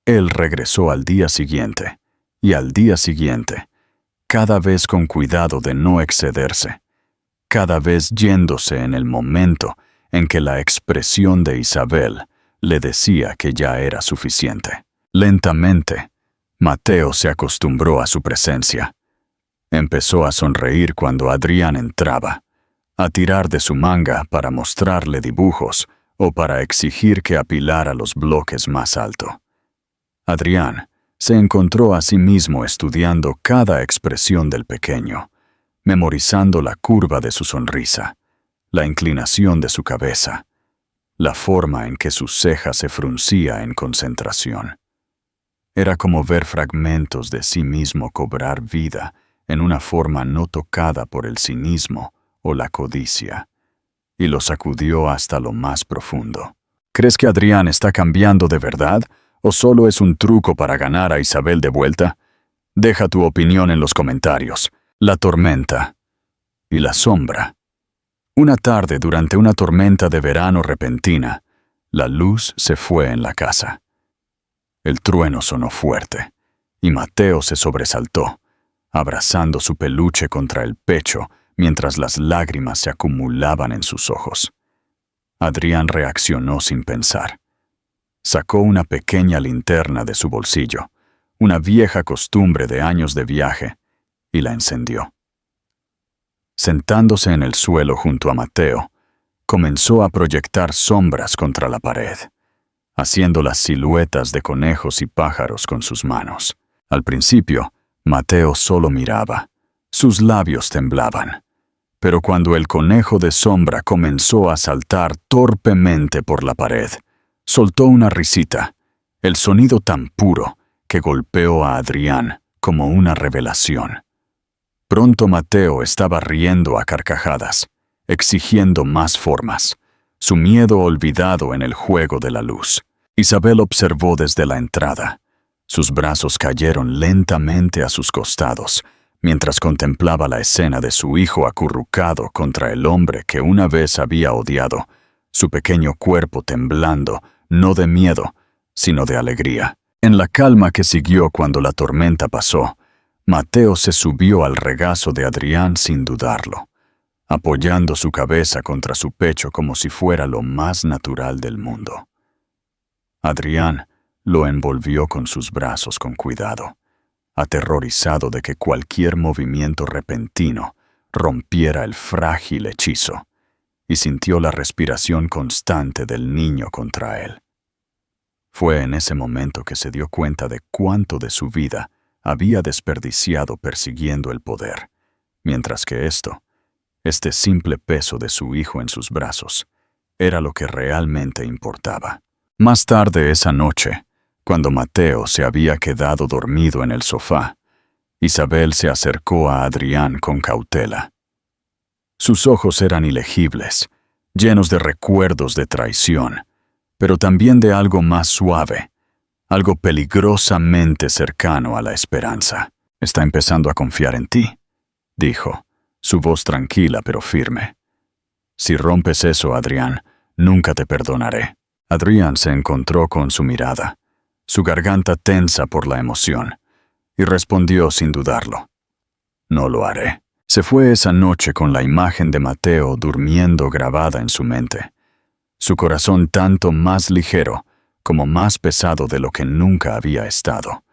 Él regresó al día siguiente, y al día siguiente, cada vez con cuidado de no excederse, cada vez yéndose en el momento en que la expresión de Isabel le decía que ya era suficiente. Lentamente, Mateo se acostumbró a su presencia. Empezó a sonreír cuando Adrián entraba, a tirar de su manga para mostrarle dibujos o para exigir que apilara los bloques más alto. Adrián se encontró a sí mismo estudiando cada expresión del pequeño, memorizando la curva de su sonrisa, la inclinación de su cabeza, la forma en que su ceja se fruncía en concentración. Era como ver fragmentos de sí mismo cobrar vida en una forma no tocada por el cinismo o la codicia, y lo sacudió hasta lo más profundo. ¿Crees que Adrián está cambiando de verdad o solo es un truco para ganar a Isabel de vuelta? Deja tu opinión en los comentarios. La tormenta y la sombra. Una tarde durante una tormenta de verano repentina, la luz se fue en la casa. El trueno sonó fuerte, y Mateo se sobresaltó, abrazando su peluche contra el pecho mientras las lágrimas se acumulaban en sus ojos. Adrián reaccionó sin pensar. Sacó una pequeña linterna de su bolsillo, una vieja costumbre de años de viaje, y la encendió. Sentándose en el suelo junto a Mateo, comenzó a proyectar sombras contra la pared, haciendo las siluetas de conejos y pájaros con sus manos. Al principio, Mateo solo miraba. Sus labios temblaban. Pero cuando el conejo de sombra comenzó a saltar torpemente por la pared, soltó una risita, el sonido tan puro que golpeó a Adrián como una revelación. Pronto Mateo estaba riendo a carcajadas, exigiendo más formas, su miedo olvidado en el juego de la luz. Isabel observó desde la entrada. Sus brazos cayeron lentamente a sus costados, mientras contemplaba la escena de su hijo acurrucado contra el hombre que una vez había odiado, su pequeño cuerpo temblando, no de miedo, sino de alegría. En la calma que siguió cuando la tormenta pasó, Mateo se subió al regazo de Adrián sin dudarlo, apoyando su cabeza contra su pecho como si fuera lo más natural del mundo. Adrián lo envolvió con sus brazos con cuidado, aterrorizado de que cualquier movimiento repentino rompiera el frágil hechizo, y sintió la respiración constante del niño contra él. Fue en ese momento que se dio cuenta de cuánto de su vida había desperdiciado persiguiendo el poder, mientras que este simple peso de su hijo en sus brazos, era lo que realmente importaba. Más tarde esa noche, cuando Mateo se había quedado dormido en el sofá, Isabel se acercó a Adrián con cautela. Sus ojos eran ilegibles, llenos de recuerdos de traición, pero también de algo más suave, algo peligrosamente cercano a la esperanza. «Está empezando a confiar en ti», dijo, su voz tranquila pero firme. «Si rompes eso, Adrián, nunca te perdonaré». Adrián se encontró con su mirada, su garganta tensa por la emoción, y respondió sin dudarlo. «No lo haré». Se fue esa noche con la imagen de Mateo durmiendo grabada en su mente, su corazón tanto más ligero como más pesado de lo que nunca había estado.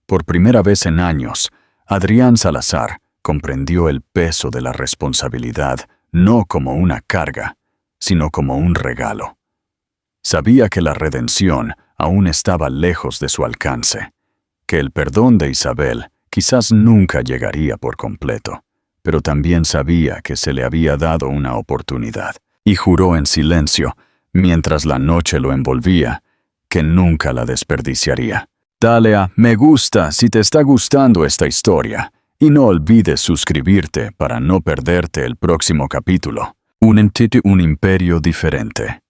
Por primera vez en años, Adrián Salazar comprendió el peso de la responsabilidad no como una carga, sino como un regalo. Sabía que la redención aún estaba lejos de su alcance, que el perdón de Isabel quizás nunca llegaría por completo, pero también sabía que se le había dado una oportunidad, y juró en silencio, mientras la noche lo envolvía, que nunca la desperdiciaría. Dale a me gusta si te está gustando esta historia, y no olvides suscribirte para no perderte el próximo capítulo. Un imperio diferente.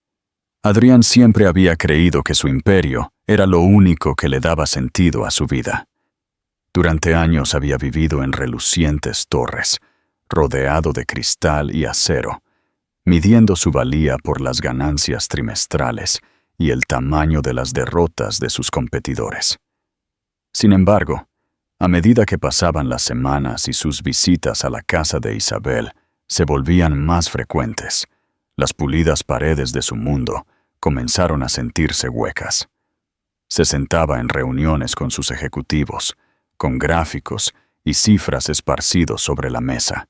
Adrián siempre había creído que su imperio era lo único que le daba sentido a su vida. Durante años había vivido en relucientes torres, rodeado de cristal y acero, midiendo su valía por las ganancias trimestrales y el tamaño de las derrotas de sus competidores. Sin embargo, a medida que pasaban las semanas y sus visitas a la casa de Isabel se volvían más frecuentes, las pulidas paredes de su mundo comenzaron a sentirse huecas. Se sentaba en reuniones con sus ejecutivos, con gráficos y cifras esparcidos sobre la mesa,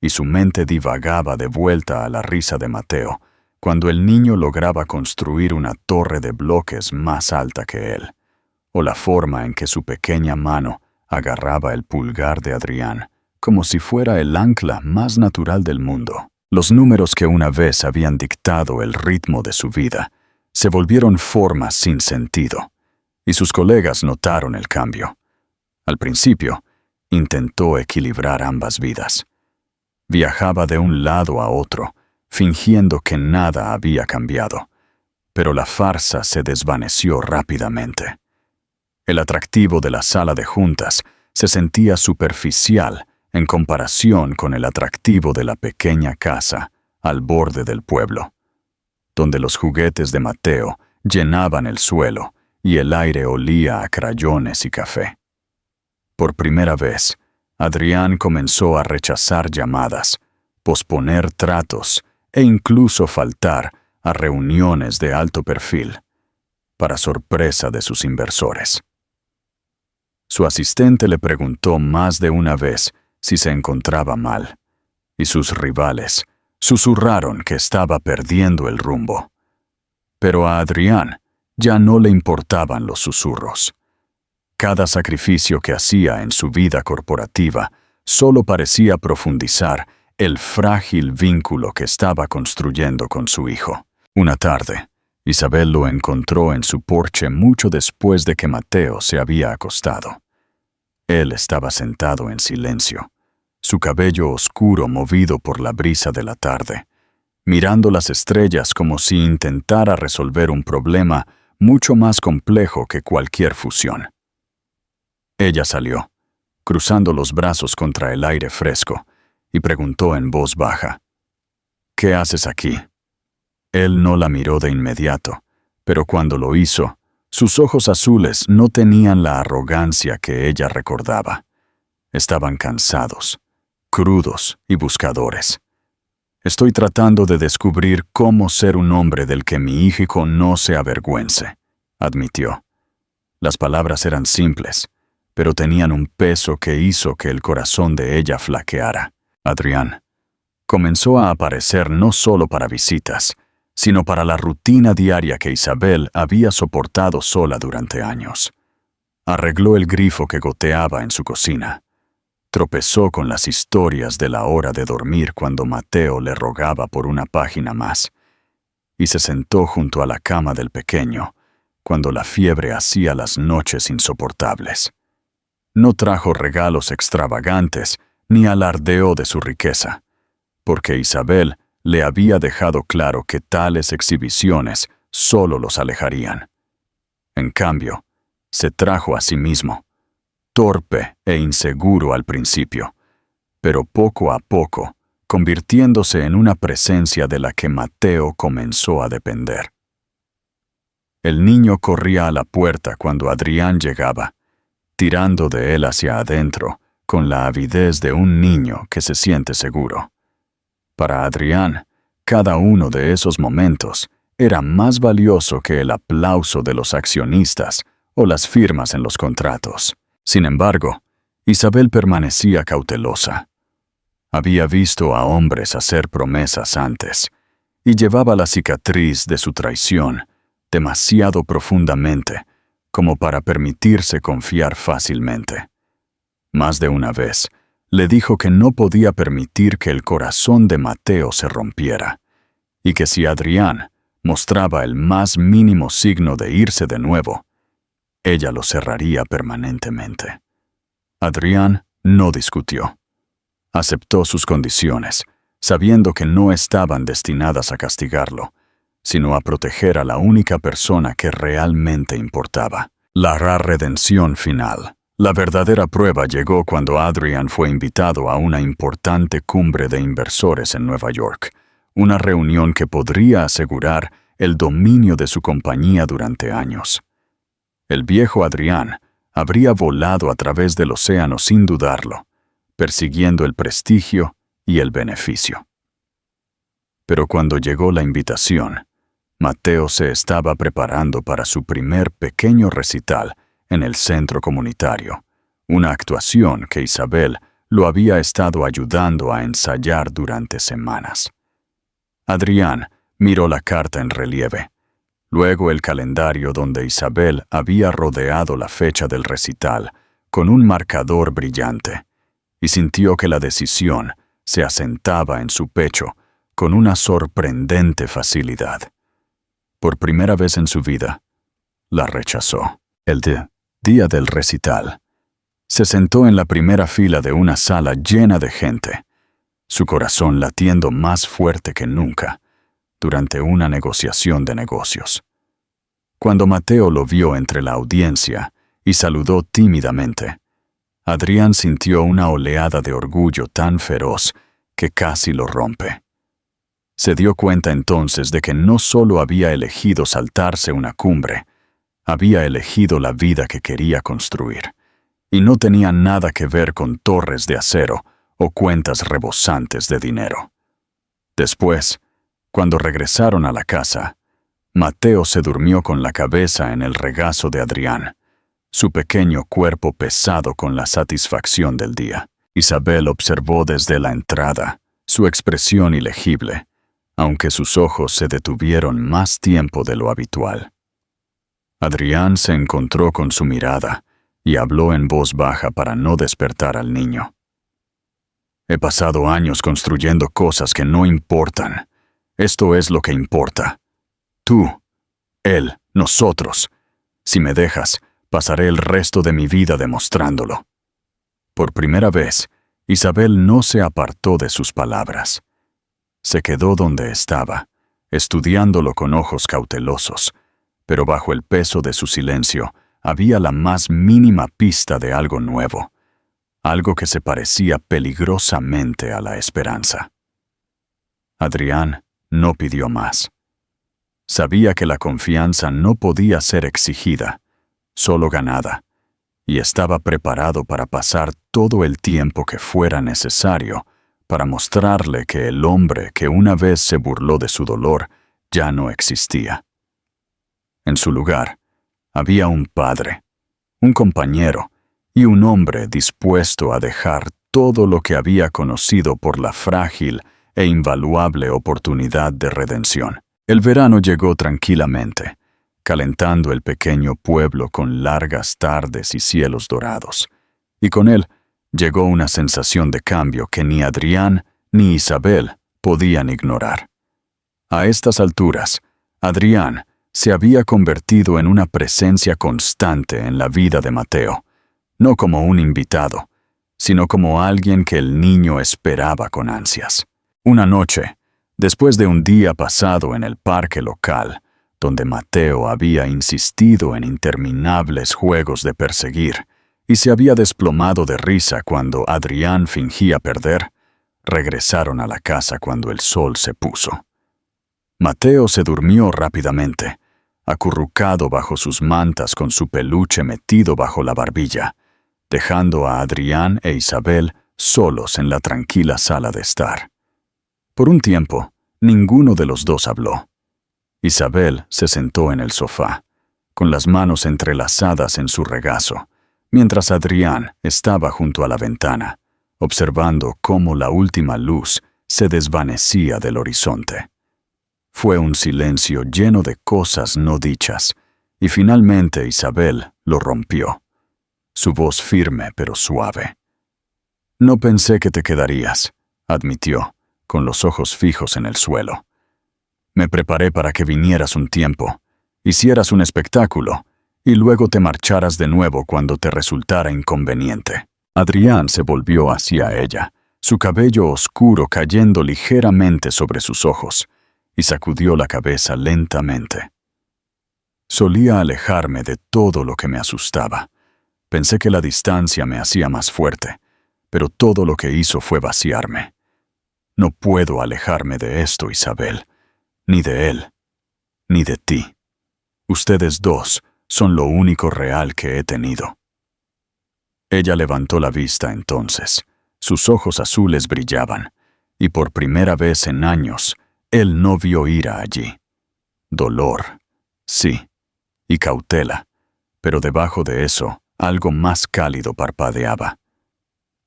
y su mente divagaba de vuelta a la risa de Mateo cuando el niño lograba construir una torre de bloques más alta que él, o la forma en que su pequeña mano agarraba el pulgar de Adrián, como si fuera el ancla más natural del mundo. Los números que una vez habían dictado el ritmo de su vida se volvieron formas sin sentido, y sus colegas notaron el cambio. Al principio, intentó equilibrar ambas vidas. Viajaba de un lado a otro, fingiendo que nada había cambiado, pero la farsa se desvaneció rápidamente. El atractivo de la sala de juntas se sentía superficial en comparación con el atractivo de la pequeña casa al borde del pueblo, donde los juguetes de Mateo llenaban el suelo y el aire olía a crayones y café. Por primera vez, Adrián comenzó a rechazar llamadas, posponer tratos e incluso faltar a reuniones de alto perfil, para sorpresa de sus inversores. Su asistente le preguntó más de una vez si se encontraba mal, y sus rivales susurraron que estaba perdiendo el rumbo. Pero a Adrián ya no le importaban los susurros. Cada sacrificio que hacía en su vida corporativa solo parecía profundizar el frágil vínculo que estaba construyendo con su hijo. Una tarde, Isabel lo encontró en su porche mucho después de que Mateo se había acostado. Él estaba sentado en silencio, su cabello oscuro movido por la brisa de la tarde, mirando las estrellas como si intentara resolver un problema mucho más complejo que cualquier fusión. Ella salió, cruzando los brazos contra el aire fresco, y preguntó en voz baja, «¿Qué haces aquí?» Él no la miró de inmediato, pero cuando lo hizo, sus ojos azules no tenían la arrogancia que ella recordaba. Estaban cansados, crudos y buscadores. «Estoy tratando de descubrir cómo ser un hombre del que mi hijo no se avergüence», admitió. Las palabras eran simples, pero tenían un peso que hizo que el corazón de ella flaqueara. Adrián comenzó a aparecer no solo para visitas, sino para la rutina diaria que Isabel había soportado sola durante años. Arregló el grifo que goteaba en su cocina. Tropezó con las historias de la hora de dormir cuando Mateo le rogaba por una página más, y se sentó junto a la cama del pequeño cuando la fiebre hacía las noches insoportables. No trajo regalos extravagantes ni alardeó de su riqueza, porque Isabel le había dejado claro que tales exhibiciones solo los alejarían. En cambio, se trajo a sí mismo, torpe e inseguro al principio, pero poco a poco, convirtiéndose en una presencia de la que Mateo comenzó a depender. El niño corría a la puerta cuando Adrián llegaba, tirando de él hacia adentro con la avidez de un niño que se siente seguro. Para Adrián, cada uno de esos momentos era más valioso que el aplauso de los accionistas o las firmas en los contratos. Sin embargo, Isabel permanecía cautelosa. Había visto a hombres hacer promesas antes y llevaba la cicatriz de su traición demasiado profundamente como para permitirse confiar fácilmente. Más de una vez, le dijo que no podía permitir que el corazón de Mateo se rompiera, y que si Adrián mostraba el más mínimo signo de irse de nuevo, ella lo cerraría permanentemente. Adrián no discutió. Aceptó sus condiciones, sabiendo que no estaban destinadas a castigarlo, sino a proteger a la única persona que realmente importaba. La redención final, La verdadera prueba llegó cuando Adrian fue invitado a una importante cumbre de inversores en Nueva York, una reunión que podría asegurar el dominio de su compañía durante años. El viejo Adrian habría volado a través del océano sin dudarlo, persiguiendo el prestigio y el beneficio. Pero cuando llegó la invitación, Mateo se estaba preparando para su primer pequeño recital en el centro comunitario, una actuación que Isabel lo había estado ayudando a ensayar durante semanas. Adrián miró la carta en relieve, luego el calendario donde Isabel había rodeado la fecha del recital con un marcador brillante, y sintió que la decisión se asentaba en su pecho con una sorprendente facilidad. Por primera vez en su vida, la rechazó. El día del recital, se sentó en la primera fila de una sala llena de gente, su corazón latiendo más fuerte que nunca, durante una negociación de negocios. Cuando Mateo lo vio entre la audiencia y saludó tímidamente, Adrián sintió una oleada de orgullo tan feroz que casi lo rompe. Se dio cuenta entonces de que no solo había elegido saltarse una cumbre, había elegido la vida que quería construir, y no tenía nada que ver con torres de acero o cuentas rebosantes de dinero. Después, cuando regresaron a la casa, Mateo se durmió con la cabeza en el regazo de Adrián, su pequeño cuerpo pesado con la satisfacción del día. Isabel observó desde la entrada, su expresión ilegible, aunque sus ojos se detuvieron más tiempo de lo habitual. Adrián se encontró con su mirada y habló en voz baja para no despertar al niño. He pasado años construyendo cosas que no importan. Esto es lo que importa. Tú, él, nosotros. Si me dejas, pasaré el resto de mi vida demostrándolo. Por primera vez, Isabel no se apartó de sus palabras. Se quedó donde estaba, estudiándolo con ojos cautelosos, pero bajo el peso de su silencio había la más mínima pista de algo nuevo, algo que se parecía peligrosamente a la esperanza. Adrián no pidió más. Sabía que la confianza no podía ser exigida, solo ganada, y estaba preparado para pasar todo el tiempo que fuera necesario para mostrarle que el hombre que una vez se burló de su dolor ya no existía. En su lugar, había un padre, un compañero y un hombre dispuesto a dejar todo lo que había conocido por la frágil e invaluable oportunidad de redención. El verano llegó tranquilamente, calentando el pequeño pueblo con largas tardes y cielos dorados, y con él llegó una sensación de cambio que ni Adrián ni Isabel podían ignorar. A estas alturas, Adrián se había convertido en una presencia constante en la vida de Mateo, no como un invitado, sino como alguien que el niño esperaba con ansias. Una noche, después de un día pasado en el parque local, donde Mateo había insistido en interminables juegos de perseguir, y se había desplomado de risa cuando Adrián fingía perder, regresaron a la casa cuando el sol se puso. Mateo se durmió rápidamente, acurrucado bajo sus mantas con su peluche metido bajo la barbilla, dejando a Adrián e Isabel solos en la tranquila sala de estar. Por un tiempo, ninguno de los dos habló. Isabel se sentó en el sofá, con las manos entrelazadas en su regazo, mientras Adrián estaba junto a la ventana, observando cómo la última luz se desvanecía del horizonte. Fue un silencio lleno de cosas no dichas, y finalmente Isabel lo rompió, su voz firme pero suave. «No pensé que te quedarías», admitió, con los ojos fijos en el suelo. «Me preparé para que vinieras un tiempo, hicieras un espectáculo, y luego te marcharas de nuevo cuando te resultara inconveniente». Adrián se volvió hacia ella, su cabello oscuro cayendo ligeramente sobre sus ojos, y sacudió la cabeza lentamente. «Solía alejarme de todo lo que me asustaba, Pensé que la distancia me hacía más fuerte, pero todo lo que hizo fue vaciarme. No puedo alejarme de esto, Isabel, ni de él, ni de ti. Ustedes dos son lo único real que he tenido. Ella levantó la vista entonces. Sus ojos azules brillaban, y por primera vez en años, él no vio ira allí. Dolor, sí, y cautela, pero debajo de eso, algo más cálido parpadeaba.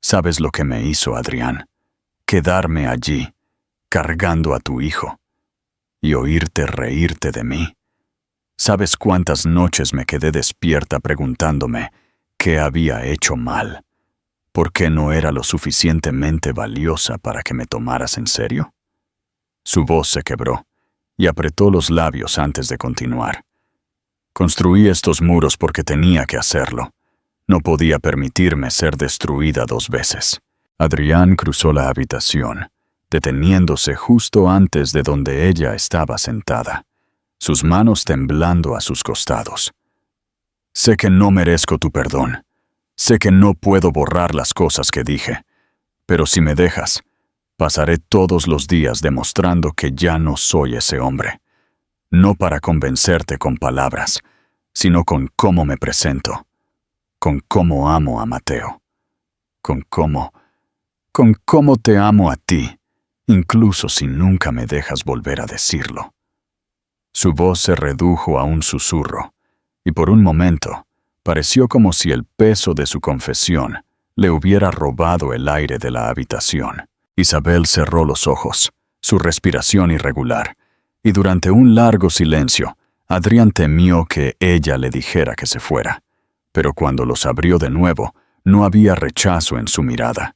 ¿Sabes lo que me hizo, Adrián? Quedarme allí, cargando a tu hijo, y oírte reírte de mí. ¿Sabes cuántas noches me quedé despierta preguntándome qué había hecho mal? ¿Por qué no era lo suficientemente valiosa para que me tomaras en serio? Su voz se quebró, y apretó los labios antes de continuar. Construí estos muros porque tenía que hacerlo. No podía permitirme ser destruida 2 veces. Adrián cruzó la habitación, deteniéndose justo antes de donde ella estaba sentada, sus manos temblando a sus costados. Sé que no merezco tu perdón. Sé que no puedo borrar las cosas que dije, pero si me dejas, pasaré todos los días demostrando que ya no soy ese hombre. No para convencerte con palabras, sino con cómo me presento, con cómo amo a Mateo, con cómo te amo a ti, incluso si nunca me dejas volver a decirlo. Su voz se redujo a un susurro, y por un momento pareció como si el peso de su confesión le hubiera robado el aire de la habitación. Isabel cerró los ojos, su respiración irregular, y durante un largo silencio, Adrián temió que ella le dijera que se fuera, pero cuando los abrió de nuevo, no había rechazo en su mirada.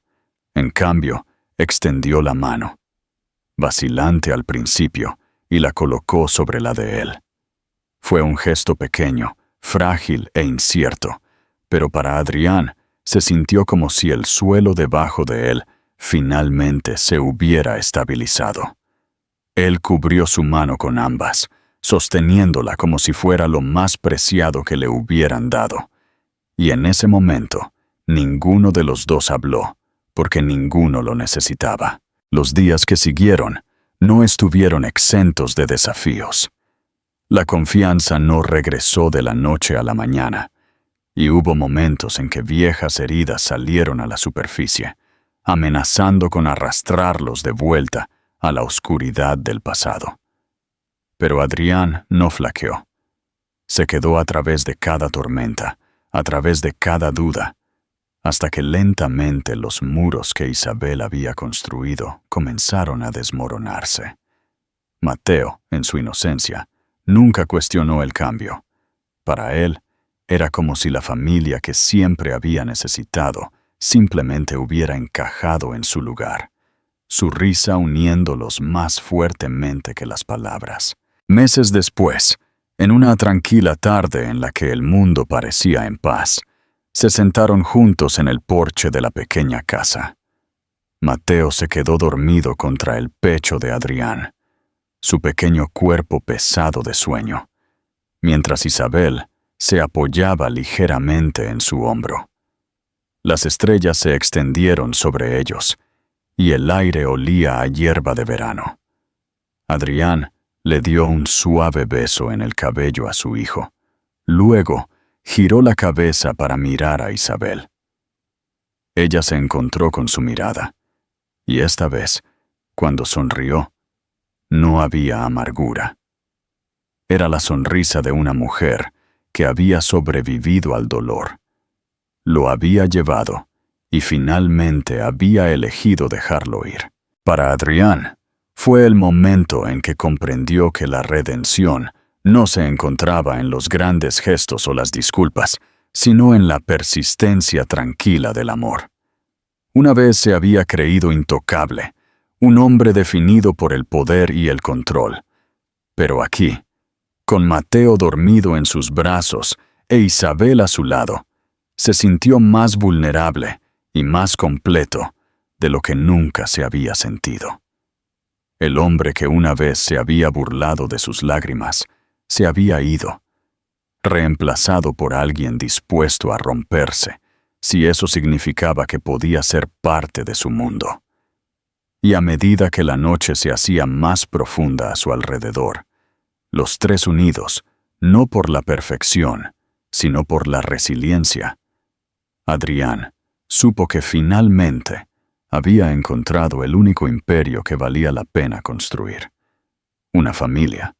En cambio, extendió la mano, vacilante al principio, y la colocó sobre la de él. Fue un gesto pequeño, frágil e incierto, pero para Adrián se sintió como si el suelo debajo de él finalmente se hubiera estabilizado. Él cubrió su mano con ambas, sosteniéndola como si fuera lo más preciado que le hubieran dado. Y en ese momento, ninguno de los dos habló, porque ninguno lo necesitaba. Los días que siguieron no estuvieron exentos de desafíos. La confianza no regresó de la noche a la mañana, y hubo momentos en que viejas heridas salieron a la superficie, amenazando con arrastrarlos de vuelta a la oscuridad del pasado. Pero Adrián no flaqueó. Se quedó a través de cada tormenta, a través de cada duda, hasta que lentamente los muros que Isabel había construido comenzaron a desmoronarse. Mateo, en su inocencia, nunca cuestionó el cambio. Para él, era como si la familia que siempre había necesitado simplemente hubiera encajado en su lugar, su risa uniéndolos más fuertemente que las palabras. Meses después, en una tranquila tarde en la que el mundo parecía en paz, se sentaron juntos en el porche de la pequeña casa. Mateo se quedó dormido contra el pecho de Adrián, su pequeño cuerpo pesado de sueño, mientras Isabel se apoyaba ligeramente en su hombro. Las estrellas se extendieron sobre ellos, y el aire olía a hierba de verano. Adrián le dio un suave beso en el cabello a su hijo. Luego, giró la cabeza para mirar a Isabel. Ella se encontró con su mirada, y esta vez, cuando sonrió, no había amargura. Era la sonrisa de una mujer que había sobrevivido al dolor. Lo había llevado, y finalmente había elegido dejarlo ir. Para Adrián, fue el momento en que comprendió que la redención no se encontraba en los grandes gestos o las disculpas, sino en la persistencia tranquila del amor. Una vez se había creído intocable, un hombre definido por el poder y el control. Pero aquí, con Mateo dormido en sus brazos e Isabel a su lado, se sintió más vulnerable y más completo de lo que nunca se había sentido. El hombre que una vez se había burlado de sus lágrimas se había ido, reemplazado por alguien dispuesto a romperse, si eso significaba que podía ser parte de su mundo. Y a medida que la noche se hacía más profunda a su alrededor, los tres unidos, no por la perfección, sino por la resiliencia, Adrián supo que finalmente había encontrado el único imperio que valía la pena construir: una familia.